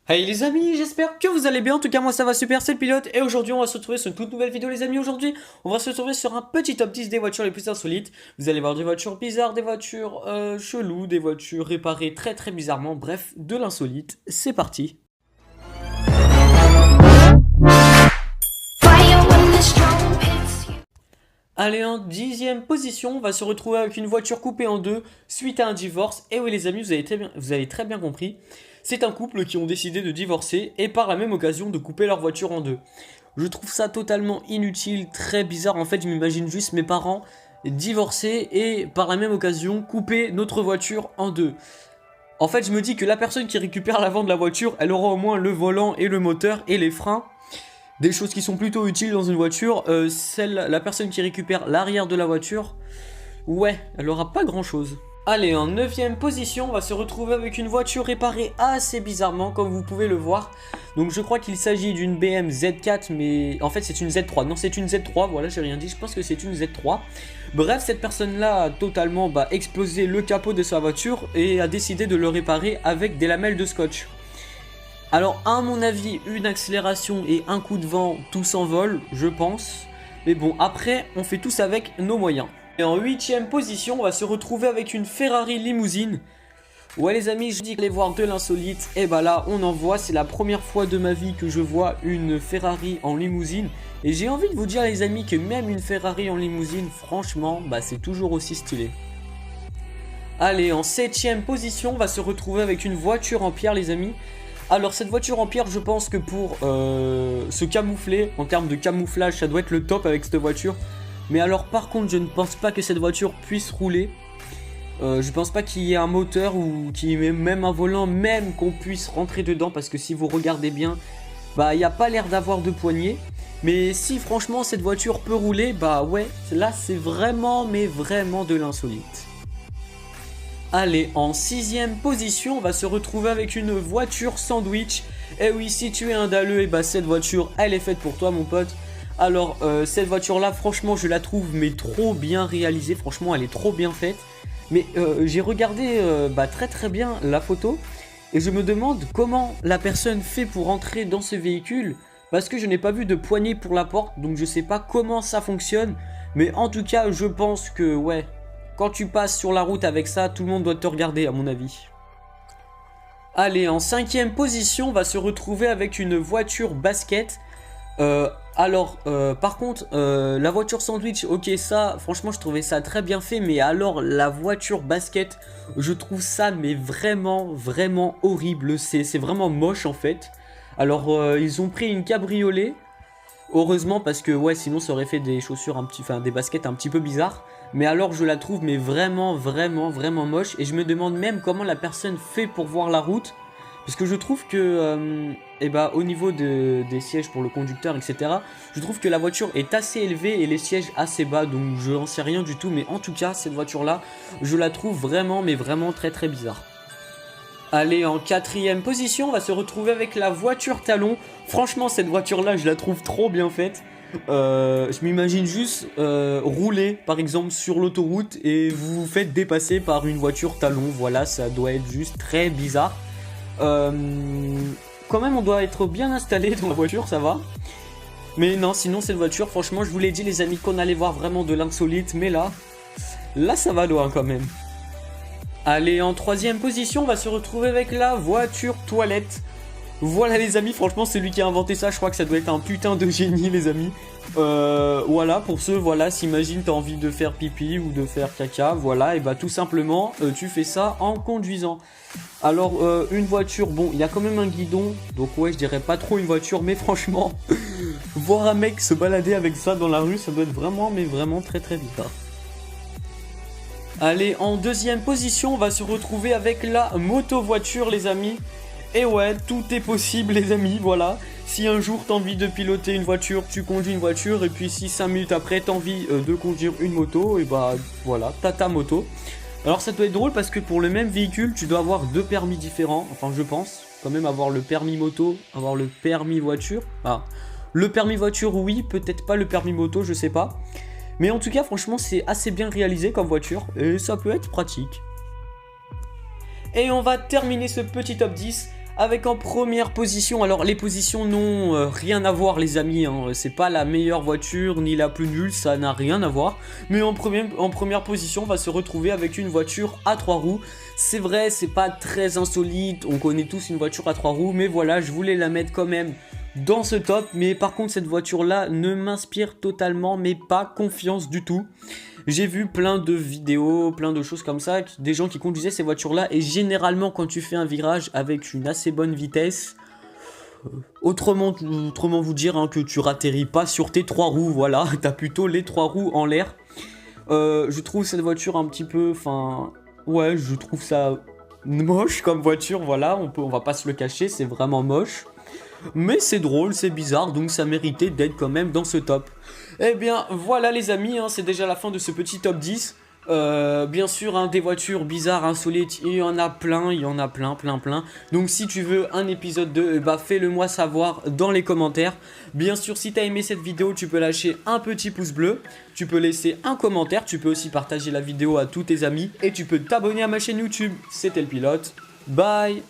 Hey les amis, j'espère que vous allez bien, en tout cas moi ça va super, c'est le pilote et aujourd'hui on va se retrouver sur une toute nouvelle vidéo les amis. Aujourd'hui on va se retrouver sur un petit top 10 des voitures les plus insolites. Vous allez voir des voitures bizarres, des voitures cheloues, des voitures réparées très très bizarrement, bref de l'insolite, c'est parti. Allez, en 10e position, on va se retrouver avec une voiture coupée en deux suite à un divorce. Et oui les amis, vous avez très bien compris. C'est un couple qui ont décidé de divorcer et par la même occasion de couper leur voiture en deux. Je trouve ça totalement inutile, très bizarre. En fait, je m'imagine juste mes parents divorcer et par la même occasion couper notre voiture en deux. En fait, je me dis que la personne qui récupère l'avant de la voiture, elle aura au moins le volant et le moteur et les freins. Des choses qui sont plutôt utiles dans une voiture. La personne qui récupère l'arrière de la voiture, ouais, elle aura pas grand chose. Allez, en 9ème position, on va se retrouver avec une voiture réparée assez bizarrement, comme vous pouvez le voir. Donc je crois qu'il s'agit d'une BM Z4, mais en fait c'est une Z3. Non, c'est une Z3, voilà, j'ai rien dit, je pense que c'est une Z3. Bref, cette personne-là a totalement explosé le capot de sa voiture et a décidé de le réparer avec des lamelles de scotch. Alors à mon avis, une accélération et un coup de vent, tout s'envole, je pense. Mais bon, après, on fait tous avec nos moyens. Et en 8ème position, on va se retrouver avec une Ferrari limousine. Ouais les amis, je dis que les voir de l'insolite, et bah là, on en voit. C'est la première fois de ma vie que je vois une Ferrari en limousine. Et j'ai envie de vous dire les amis que même une Ferrari en limousine, franchement, c'est toujours aussi stylé. Allez, en 7ème position, on va se retrouver avec une voiture en pierre les amis. Alors cette voiture en pierre, je pense que pour se camoufler, en termes de camouflage, ça doit être le top avec cette voiture. Mais alors par contre, je ne pense pas que cette voiture puisse rouler. Je pense pas qu'il y ait un moteur ou qu'il y ait même un volant, même qu'on puisse rentrer dedans. Parce que si vous regardez bien, il n'y a pas l'air d'avoir de poignée. Mais si franchement cette voiture peut rouler, ouais, là c'est vraiment, mais vraiment de l'insolite. Allez, en 6ème position, on va se retrouver avec une voiture sandwich. Et oui, si tu es un dalleux, et cette voiture, elle est faite pour toi, mon pote. Alors, cette voiture-là, franchement, je la trouve mais trop bien réalisée. Franchement, elle est trop bien faite. Mais j'ai regardé très très bien la photo. Et je me demande comment la personne fait pour entrer dans ce véhicule. Parce que je n'ai pas vu de poignée pour la porte. Donc, je sais pas comment ça fonctionne. Mais en tout cas, je pense que, ouais... Quand tu passes sur la route avec ça, tout le monde doit te regarder à mon avis. Allez, en 5ème position, on va se retrouver avec une voiture basket. Par contre, la voiture sandwich, ok ça, franchement je trouvais ça très bien fait. Mais alors la voiture basket, je trouve ça mais vraiment, vraiment horrible. C'est vraiment moche en fait. Alors ils ont pris une cabriolet. Heureusement parce que ouais sinon ça aurait fait des chaussures des baskets un petit peu bizarres. Mais alors je la trouve mais vraiment vraiment vraiment moche. Et je me demande même comment la personne fait pour voir la route. Parce que je trouve que au niveau des sièges pour le conducteur etc. Je trouve que la voiture est assez élevée et les sièges assez bas. Donc je n'en sais rien du tout. Mais en tout cas cette voiture là je la trouve vraiment mais vraiment très très bizarre. Allez, en 4ème position, on va se retrouver avec la voiture talon. Franchement, cette voiture-là, je la trouve trop bien faite. Je m'imagine juste rouler, par exemple, sur l'autoroute et vous vous faites dépasser par une voiture talon. Voilà, ça doit être juste très bizarre. Quand même, on doit être bien installé dans la voiture, ça va. Mais non, sinon, cette voiture, franchement, je vous l'ai dit, les amis, qu'on allait voir vraiment de l'insolite. Mais là, ça va loin quand même. Allez, en 3ème position, on va se retrouver avec la voiture toilette. Voilà les amis, franchement c'est lui qui a inventé ça, je crois que ça doit être un putain de génie les amis. Voilà, pour ceux, voilà, s'imagine t'as envie de faire pipi ou de faire caca, voilà, et tout simplement tu fais ça en conduisant. Alors une voiture, bon, il y a quand même un guidon, donc ouais je dirais pas trop une voiture, mais franchement, voir un mec se balader avec ça dans la rue, ça doit être vraiment, mais vraiment très très bizarre. Allez, en 2ème position, on va se retrouver avec la moto-voiture, les amis. Et ouais, tout est possible, les amis, voilà. Si un jour t'as envie de piloter une voiture, tu conduis une voiture. Et puis si 5 minutes après t'as envie de conduire une moto, et voilà, t'as ta moto. Alors ça doit être drôle parce que pour le même véhicule, tu dois avoir 2 permis différents. Enfin, je pense, quand même avoir le permis moto, avoir le permis voiture. Le permis voiture, oui, peut-être pas le permis moto, je sais pas. Mais en tout cas, franchement, c'est assez bien réalisé comme voiture et ça peut être pratique. Et on va terminer ce petit top 10 Avec en première position, alors les positions n'ont rien à voir les amis, hein. C'est pas la meilleure voiture ni la plus nulle, ça n'a rien à voir. Mais en première position, on va se retrouver avec une voiture à 3 roues. C'est vrai, c'est pas très insolite, on connaît tous une voiture à 3 roues, mais voilà, je voulais la mettre quand même dans ce top. Mais par contre, cette voiture-là ne m'inspire totalement, mais pas confiance du tout. J'ai vu plein de vidéos, plein de choses comme ça, des gens qui conduisaient ces voitures-là, et généralement quand tu fais un virage avec une assez bonne vitesse, autrement vous dire hein, que tu ratterris pas sur tes 3 roues, voilà, t'as plutôt les 3 roues en l'air. Je trouve cette voiture un petit peu, enfin, ouais, je trouve ça moche comme voiture, voilà, on va pas se le cacher, c'est vraiment moche. Mais c'est drôle, c'est bizarre, donc ça méritait d'être quand même dans ce top. Eh bien, voilà les amis, hein, c'est déjà la fin de ce petit top 10. Bien sûr, hein, des voitures bizarres, insolites, il y en a plein, plein. Donc si tu veux un épisode 2, bah fais-le moi savoir dans les commentaires. Bien sûr, si tu as aimé cette vidéo, tu peux lâcher un petit pouce bleu, tu peux laisser un commentaire, tu peux aussi partager la vidéo à tous tes amis et tu peux t'abonner à ma chaîne YouTube. C'était le pilote, bye.